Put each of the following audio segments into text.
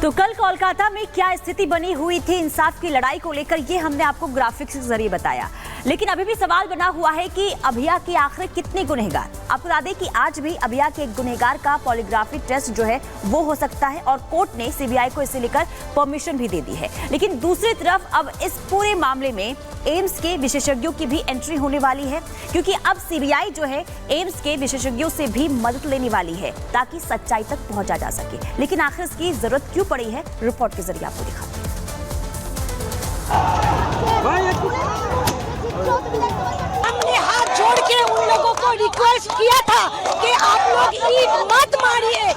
तो कल कोलकाता में क्या स्थिति बनी हुई थी इंसाफ की लड़ाई को लेकर, ये हमने आपको ग्राफिक्स के जरिए बताया। लेकिन अभी भी सवाल बना हुआ है कि अभिया के आखिर कितने गुनहगार। आपको बता दें कि आज भी अभिया के एक गुनहगार का पॉलीग्राफी टेस्ट जो है वो हो सकता है और कोर्ट ने सीबीआई को इसे लेकर परमिशन भी दे दी है। लेकिन दूसरी तरफ अब इस पूरे मामले में एम्स के विशेषज्ञों की भी एंट्री होने वाली है, क्योंकि अब सीबीआई जो है एम्स के विशेषज्ञों से भी मदद लेने वाली है ताकि सच्चाई तक पहुंचा जा सके। लेकिन आखिर इसकी जरूरत क्यों पड़ी है, रिपोर्ट के जरिए आपको दिखाते हैं। हमने हाथ जोड़ के उन लोगों को रिक्वेस्ट किया था कि आप लोग ईंट मत मारिए।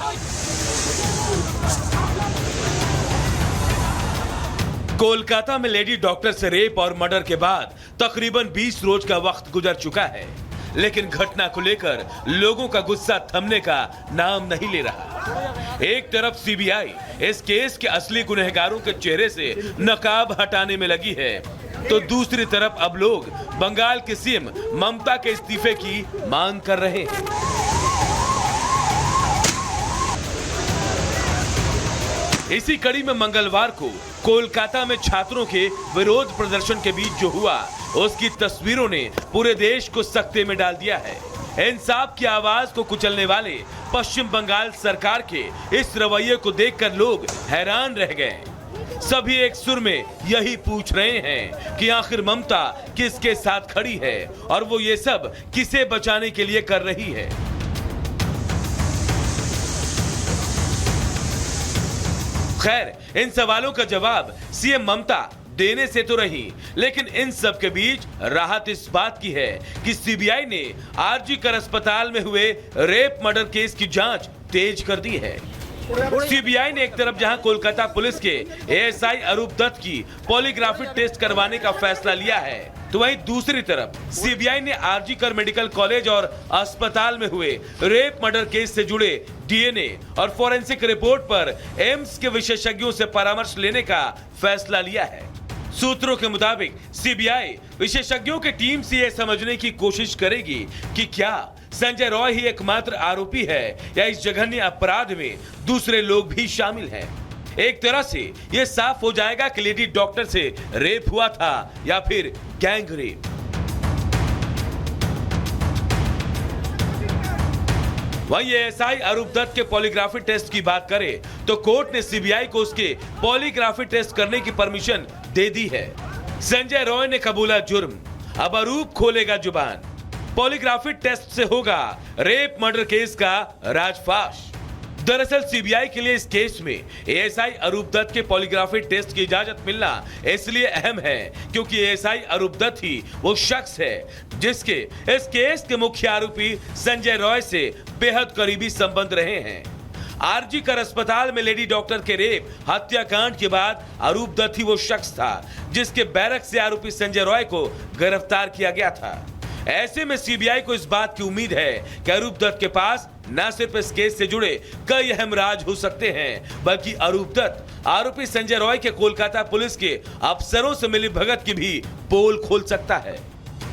कोलकाता में लेडी डॉक्टर से रेप और मर्डर के बाद तकरीबन 20 रोज का वक्त गुजर चुका है, लेकिन घटना को लेकर लोगों का गुस्सा थमने का नाम नहीं ले रहा। एक तरफ सीबीआई इस केस के असली गुनहगारों के चेहरे से नकाब हटाने में लगी है, तो दूसरी तरफ अब लोग बंगाल की सीएम ममता के इस्तीफे की मांग कर रहे हैं। इसी कड़ी में मंगलवार को कोलकाता में छात्रों के विरोध प्रदर्शन के बीच जो हुआ, उसकी तस्वीरों ने पूरे देश को सकते में डाल दिया है। इंसाफ की आवाज को कुचलने वाले पश्चिम बंगाल सरकार के इस रवैये को देखकर लोग हैरान रह गए। सभी एक सुर में यही पूछ रहे हैं कि आखिर ममता किसके साथ खड़ी है और वो ये सब किसे बचाने के लिए कर रही है। खैर, इन सवालों का जवाब सीएम ममता देने से तो रही, लेकिन इन सब के बीच राहत इस बात की है कि सीबीआई ने आरजी कर अस्पताल में हुए रेप मर्डर केस की जांच तेज कर दी है। सीबीआई ने एक तरफ जहां कोलकाता पुलिस के एएसआई अरूप दत्त की पॉलीग्राफी टेस्ट करवाने का फैसला लिया है, तो वहीं दूसरी तरफ सीबीआई ने आरजी कर मेडिकल कॉलेज और अस्पताल में हुए रेप मर्डर केस से जुड़े डीएनए और फोरेंसिक रिपोर्ट पर एम्स के विशेषज्ञों से परामर्श लेने का फैसला लिया है। सूत्रों के मुताबिक सीबीआई विशेषज्ञों की टीम से यह समझने की कोशिश करेगी कि क्या संजय रॉय ही एकमात्र आरोपी है या इस जघन्य अपराध में दूसरे लोग भी शामिल हैं। एक तरह से यह साफ हो जाएगा कि लेडी डॉक्टर से रेप हुआ था या फिर गैंग रेप। वहीं एएसआई अरूप दत्त के पॉलीग्राफी टेस्ट की बात करें तो कोर्ट ने सीबीआई को उसके पॉलीग्राफी टेस्ट करने की परमिशन दे दी है। संजय रॉय ने कबूला जुर्म, अब अरूप खोलेगा जुबान। पॉलीग्राफी टेस्ट से होगा रेप मर्डर केस का राजफाश। दरअसल सीबीआई के लिए इस केस में एएसआई अरूप दत्त के पॉलीग्राफी टेस्ट की इजाजत मिलना इसलिए अहम है क्योंकि एएसआई अरूप दत्त ही वो शख्स है जिसके इस केस के मुख्य आरोपी संजय रॉय से बेहद करीबी संबंध रहे हैं। आरजी कर अस्पताल में लेडी डॉक्टर के रेप हत्याकांड के बाद अरूप दत्त ही वो शख्स था जिसके बैरक से आरोपी संजय रॉय को गिरफ्तार किया गया था। ऐसे में सीबीआई को इस बात की उम्मीद है कि अरूप दत्त के पास न सिर्फ इस केस से जुड़े कई अहम राज हो सकते हैं, बल्कि अरूप दत्त आरोपी संजय रॉय के कोलकाता पुलिस के अफसरों से मिली भगत की भी पोल खोल सकता है।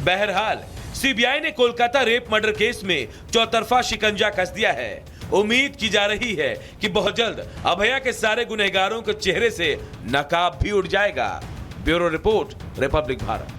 बहरहाल सीबीआई ने कोलकाता रेप मर्डर केस में चौतरफा शिकंजा कस दिया है। उम्मीद की जा रही है कि बहुत जल्द अभया के सारे गुनहगारों के चेहरे से नकाब भी उड़ जाएगा। Bureau report, Republic Bharat.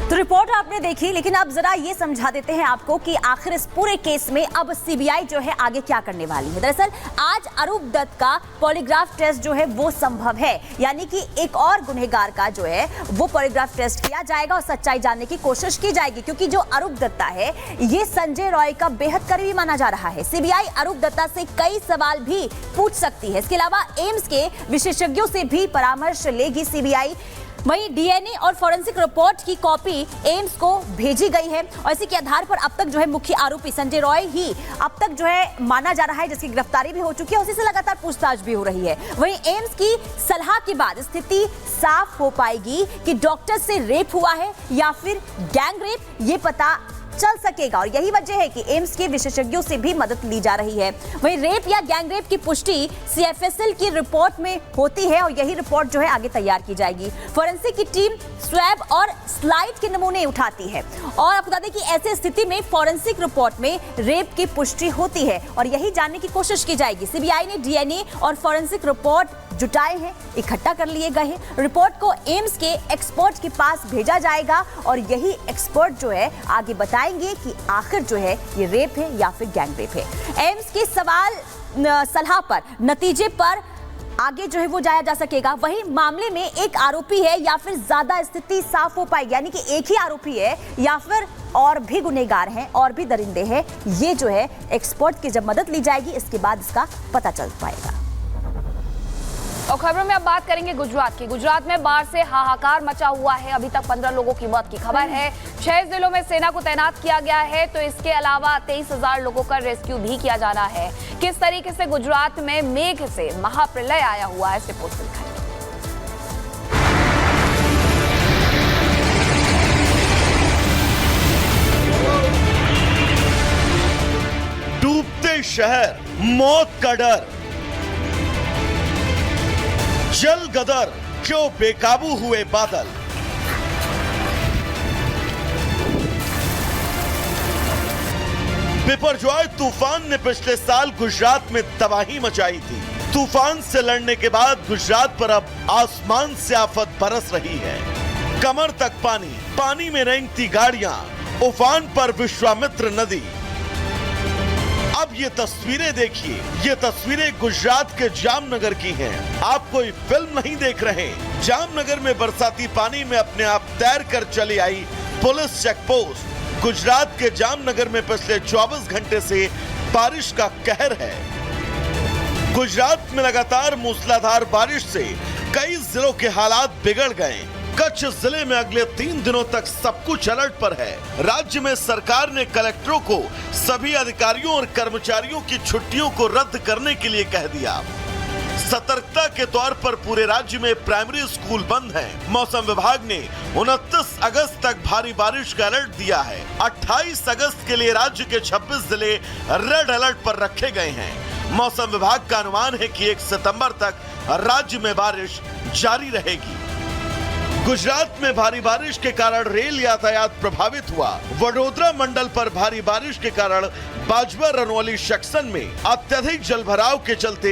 तो रिपोर्ट आपने देखी, लेकिन अब जरा ये समझा देते हैं आपको कि आखिर इस पूरे केस में अब सीबीआई जो है आगे क्या करने वाली है। दरअसल आज अरूप दत्त का पॉलीग्राफ टेस्ट जो है वो संभव है, यानी कि एक और गुनहगार का जो है वो पॉलीग्राफ टेस्ट किया जाएगा और सच्चाई जानने की कोशिश की जाएगी, क्योंकि जो अरूप दत्ता है ये संजय रॉय का बेहद करीबी माना जा रहा है। सीबीआई अरूप दत्ता से कई सवाल भी पूछ सकती है। इसके अलावा एम्स के विशेषज्ञों से भी परामर्श लेगी सीबीआई। वहीं डीएनए और फोरेंसिक रिपोर्ट की कॉपी एम्स को भेजी गई है और इसी के आधार पर अब तक जो है मुख्य आरोपी संजय रॉय ही अब तक जो है माना जा रहा है, जिसकी गिरफ्तारी भी हो चुकी है, उसी से लगातार पूछताछ भी हो रही है। वहीं एम्स की सलाह के बाद स्थिति साफ हो पाएगी कि डॉक्टर से रेप हुआ है या फिर गैंग रेप, ये पता चल सकेगा। और यही वजह है कि एम्स के विशेषज्ञों से भी मदद ली जा रही है। वहीं रेप या गैंग रेप की पुष्टि CFSL की रिपोर्ट में होती है और यही रिपोर्ट जो है आगे तैयार की जाएगी। फोरेंसिक की टीम स्वैब और स्लाइड के नमूने उठाती है और आपको बता दें कि ऐसी स्थिति में फोरेंसिक रिपोर्ट में रेप की पुष्टि होती है और यही जानने की कोशिश की जाएगी। सीबीआई ने DNA और फोरेंसिक रिपोर्ट जुटाए हैं, इकट्ठा कर लिए गए हैं। रिपोर्ट को एम्स के एक्सपर्ट के पास भेजा जाएगा और यही एक्सपर्ट जो है आगे बताएंगे कि आखिर जो है ये रेप है या फिर गैंग रेप है। एम्स के सलाह पर नतीजे पर आगे जो है वो जाया जा सकेगा। वही मामले में एक आरोपी है या फिर ज्यादा स्थिति साफ हो पाएगी, यानी कि एक ही आरोपी है या फिर और भी गुनहगार हैं और भी दरिंदे हैं, ये जो है एक्सपर्ट की जब मदद ली जाएगी इसके बाद इसका पता चल पाएगा। और खबरों में अब बात करेंगे गुजरात की। गुजरात में बाढ़ से हाहाकार मचा हुआ है। अभी तक 15 लोगों की मौत की खबर है। 6 जिलों में सेना को तैनात किया गया है, तो इसके अलावा 23,000 लोगों का रेस्क्यू भी किया जाना है। किस तरीके से गुजरात में मेघ से महाप्रलय आया हुआ है, इस रिपोर्ट में दिखाएंगे। डूबते शहर, मौत का डर, जल गदर, क्यों बेकाबू हुए बादल। बिपरजॉय तूफान ने पिछले साल गुजरात में तबाही मचाई थी। तूफान से लड़ने के बाद गुजरात पर अब आसमान से आफत बरस रही है। कमर तक पानी, पानी में रेंगती गाड़ियां, उफान पर विश्वामित्र नदी। अब ये तस्वीरें देखिए, ये तस्वीरें गुजरात के जामनगर की हैं। आप कोई फिल्म नहीं देख रहे। जामनगर में बरसाती पानी में अपने आप तैर कर चली आई पुलिस चेकपोस्ट। गुजरात के जामनगर में पिछले 24 घंटे से बारिश का कहर है। गुजरात में लगातार मूसलाधार बारिश से कई जिलों के हालात बिगड़ गए। कच्छ जिले में अगले 3 दिनों तक सब कुछ अलर्ट पर है। राज्य में सरकार ने कलेक्टरों को सभी अधिकारियों और कर्मचारियों की छुट्टियों को रद्द करने के लिए कह दिया। सतर्कता के तौर पर पूरे राज्य में प्राइमरी स्कूल बंद हैं। मौसम विभाग ने 29 अगस्त तक भारी बारिश का अलर्ट दिया है। 28 अगस्त के लिए राज्य के 26 जिले रेड अलर्ट पर रखे गए हैं। मौसम विभाग का अनुमान है कि 1 सितंबर तक राज्य में बारिश जारी रहेगी। गुजरात में भारी बारिश के कारण रेल यातायात प्रभावित हुआ। वडोदरा मंडल पर भारी बारिश के कारण बाजवा रनौली सेक्शन में अत्यधिक जलभराव के चलते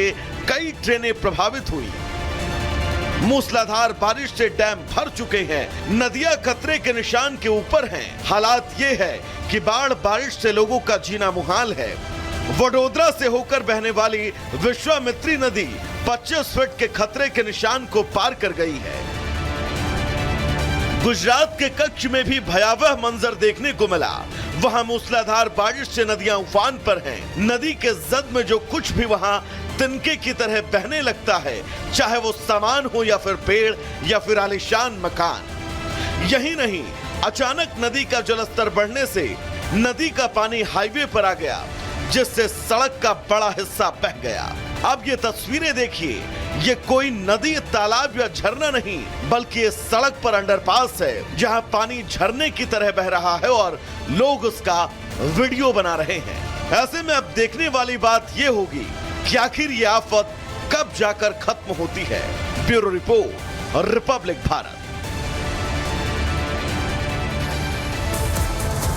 कई ट्रेनें प्रभावित हुई। मूसलाधार बारिश से डैम भर चुके हैं, नदियां खतरे के निशान के ऊपर हैं। हालात ये है कि बाढ़ बारिश से लोगों का जीना मुहाल है। वडोदरा से होकर बहने वाली विश्वामित्री नदी 25 फीट के खतरे के निशान को पार कर गई है। गुजरात के कच्छ में भी भयावह मंजर देखने को मिला। वहां मूसलाधार बारिश से नदियां उफान पर हैं। नदी के जद में जो कुछ भी वहां तिनके की तरह बहने लगता है, चाहे वो सामान हो या फिर पेड़ या फिर आलीशान मकान। यही नहीं, अचानक नदी का जलस्तर बढ़ने से नदी का पानी हाईवे पर आ गया, जिससे सड़क का बड़ा हिस्सा बह गया। अब ये तस्वीरें देखिए, ये कोई नदी, तालाब या झरना नहीं, बल्कि ये सड़क पर अंडरपास है, जहां पानी झरने की तरह बह रहा है और लोग उसका वीडियो बना रहे हैं। ऐसे में अब देखने वाली बात ये होगी कि आखिर ये आफत कब जाकर खत्म होती है। Bureau report, Republic Bharat.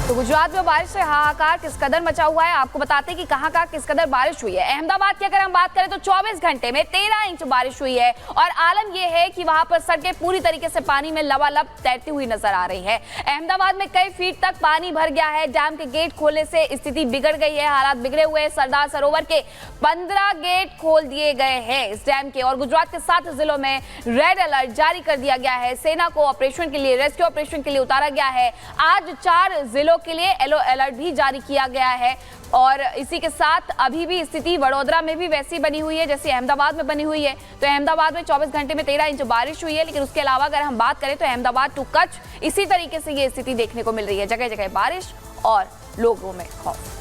तो गुजरात में बारिश से हाहाकार किस कदर मचा हुआ है, आपको बताते हैं कि कहां कहां किस कदर बारिश हुई है। अहमदाबाद की अगर हम बात करें तो 24 घंटे में 13 इंच बारिश हुई है और आलम यह है कि वहां पर सड़कें पूरी तरीके से पानी में लबालब तैरती हुई नजर आ रही है। अहमदाबाद में कई फीट तक पानी भर गया है। डैम के गेट खोलने से स्थिति बिगड़ गई है, हालात बिगड़े हुए हैं। सरदार सरोवर के 15 गेट खोल दिए गए हैं इस डैम के और गुजरात के 7 जिलों में रेड अलर्ट जारी कर दिया गया है। सेना को ऑपरेशन के लिए, रेस्क्यू ऑपरेशन के लिए उतारा गया है। आज 4 जिलों के लिए येलो अलर्ट भी जारी किया गया है और इसी के साथ अभी भी स्थिति वडोदरा में भी वैसी बनी हुई है जैसी अहमदाबाद में बनी हुई है। तो अहमदाबाद में 24 घंटे में 13 इंच बारिश हुई है, लेकिन उसके अलावा अगर हम बात करें तो अहमदाबाद टू कच्छ इसी तरीके से ये स्थिति देखने को मिल रही है। जगह जगह बारिश और लोगों में खौफ।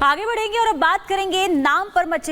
आगे बढ़ेंगे और अब बात करेंगे नाम पर मचे